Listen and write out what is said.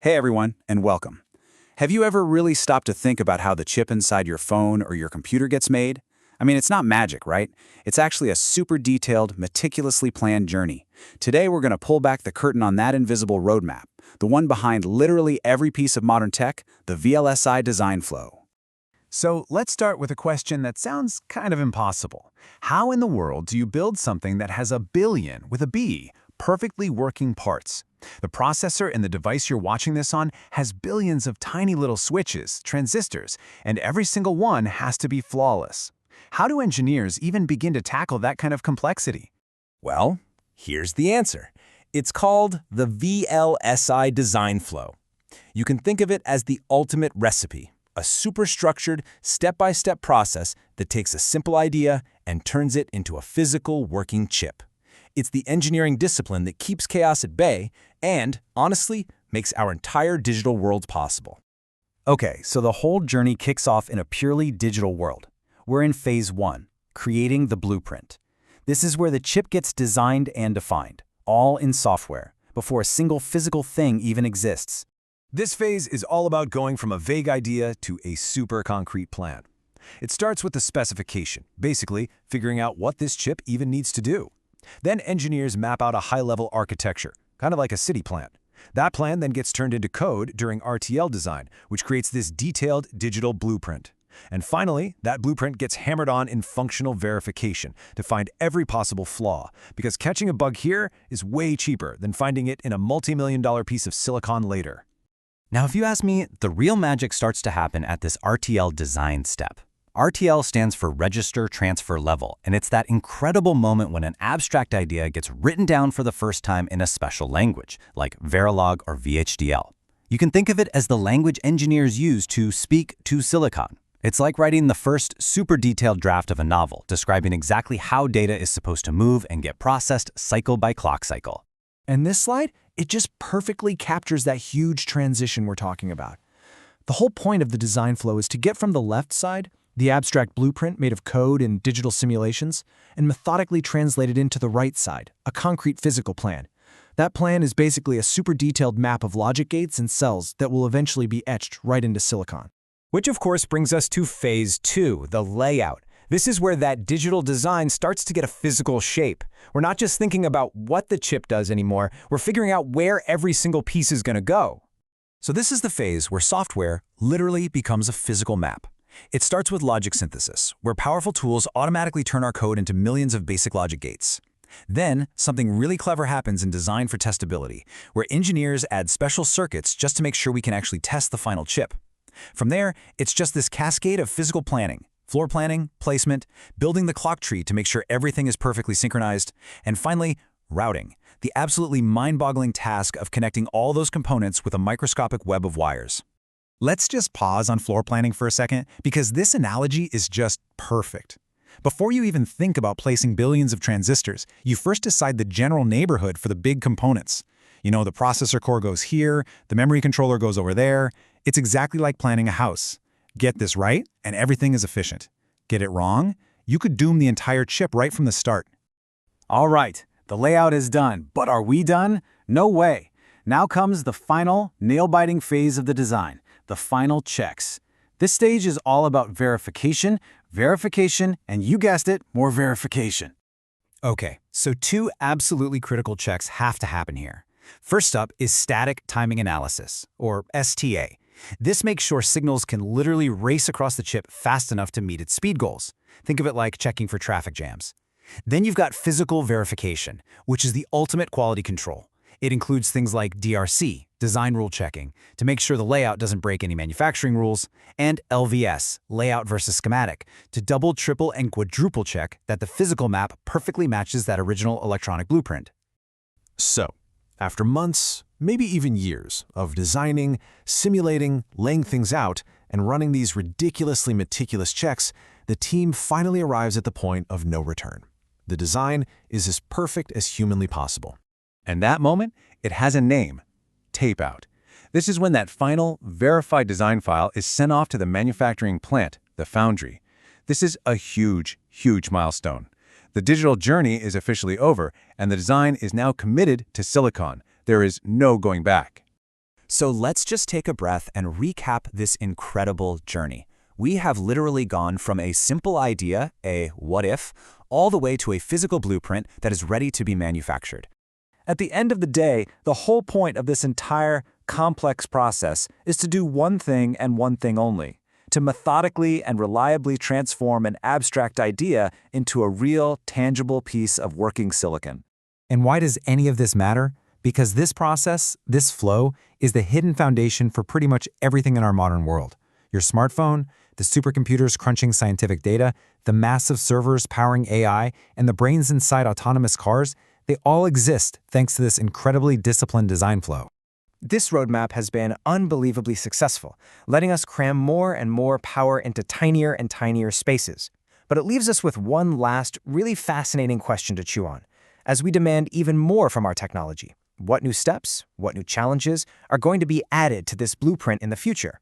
Hey everyone, and welcome. Have you ever really stopped to think about how the chip inside your phone or your computer gets made? I mean, it's not magic, right? It's actually a super detailed, meticulously planned journey. Today we're going to pull back the curtain on that invisible roadmap, the one behind literally every piece of modern tech, the VLSI design flow. So let's start with a question that sounds kind of impossible. How in the world do you build something that has a billion, with a B, perfectly working parts? The processor in the device you're watching this on has billions of tiny little switches, transistors, and every single one has to be flawless. How do engineers even begin to tackle that kind of complexity? Well, here's the answer. It's called the VLSI design flow. You can think of it as the ultimate recipe, a superstructured, step-by-step process that takes a simple idea and turns it into a physical working chip. It's the engineering discipline that keeps chaos at bay and, honestly, makes our entire digital world possible. Okay, so the whole journey kicks off in a purely digital world. We're in phase 1, creating the blueprint. This is where the chip gets designed and defined, all in software, before a single physical thing even exists. This phase is all about going from a vague idea to a super concrete plan. It starts with the specification, basically figuring out what this chip even needs to do. Then engineers map out a high-level architecture, kind of like a city plan. That plan then gets turned into code during RTL design, which creates this detailed digital blueprint. And finally, that blueprint gets hammered on in functional verification to find every possible flaw, because catching a bug here is way cheaper than finding it in a multi-million-dollar piece of silicon later. Now, if you ask me, the real magic starts to happen at this RTL design step. RTL stands for Register Transfer Level, and it's that incredible moment when an abstract idea gets written down for the first time in a special language, like Verilog or VHDL. You can think of it as the language engineers use to speak to silicon. It's like writing the first super detailed draft of a novel, describing exactly how data is supposed to move and get processed cycle by clock cycle. And this slide, it just perfectly captures that huge transition we're talking about. The whole point of the design flow is to get from the left side, the abstract blueprint made of code and digital simulations, and methodically translate it into the right side, a concrete physical plan. That plan is basically a super detailed map of logic gates and cells that will eventually be etched right into silicon. Which of course brings us to phase 2, the layout. This is where that digital design starts to get a physical shape. We're not just thinking about what the chip does anymore, we're figuring out where every single piece is going to go. So this is the phase where software literally becomes a physical map. It starts with logic synthesis, where powerful tools automatically turn our code into millions of basic logic gates. Then, something really clever happens in design for testability, where engineers add special circuits just to make sure we can actually test the final chip. From there, it's just this cascade of physical planning, floor planning, placement, building the clock tree to make sure everything is perfectly synchronized, and finally, routing, the absolutely mind-boggling task of connecting all those components with a microscopic web of wires. Let's just pause on floor planning for a second, because this analogy is just perfect. Before you even think about placing billions of transistors, you first decide the general neighborhood for the big components. You know, the processor core goes here, the memory controller goes over there. It's exactly like planning a house. Get this right, and everything is efficient. Get it wrong, you could doom the entire chip right from the start. All right, the layout is done, but are we done? No way. Now comes the final, nail-biting phase of the design. The final checks. This stage is all about verification, and you guessed it, more verification. Okay, so two absolutely critical checks have to happen here. First up is static timing analysis, or STA. This makes sure signals can literally race across the chip fast enough to meet its speed goals. Think of it like checking for traffic jams. Then you've got physical verification, which is the ultimate quality control. It includes things like DRC, design rule checking, to make sure the layout doesn't break any manufacturing rules, and LVS, layout versus schematic, to double, triple, and quadruple check that the physical map perfectly matches that original electronic blueprint. So, after months, maybe even years, of designing, simulating, laying things out, and running these ridiculously meticulous checks, the team finally arrives at the point of no return. The design is as perfect as humanly possible. And that moment, it has a name: tape-out. This is when that final, verified design file is sent off to the manufacturing plant, the foundry. This is a huge, huge milestone. The digital journey is officially over, and the design is now committed to silicon. There is no going back. So let's just take a breath and recap this incredible journey. We have literally gone from a simple idea, a what if, all the way to a physical blueprint that is ready to be manufactured. At the end of the day, the whole point of this entire complex process is to do one thing and one thing only: to methodically and reliably transform an abstract idea into a real, tangible piece of working silicon. And why does any of this matter? Because this process, this flow, is the hidden foundation for pretty much everything in our modern world. Your smartphone, the supercomputers crunching scientific data, the massive servers powering AI, and the brains inside autonomous cars, they all exist thanks to this incredibly disciplined design flow. This roadmap has been unbelievably successful, letting us cram more and more power into tinier and tinier spaces. But it leaves us with one last, really fascinating question to chew on, as we demand even more from our technology. What new steps, what new challenges are going to be added to this blueprint in the future?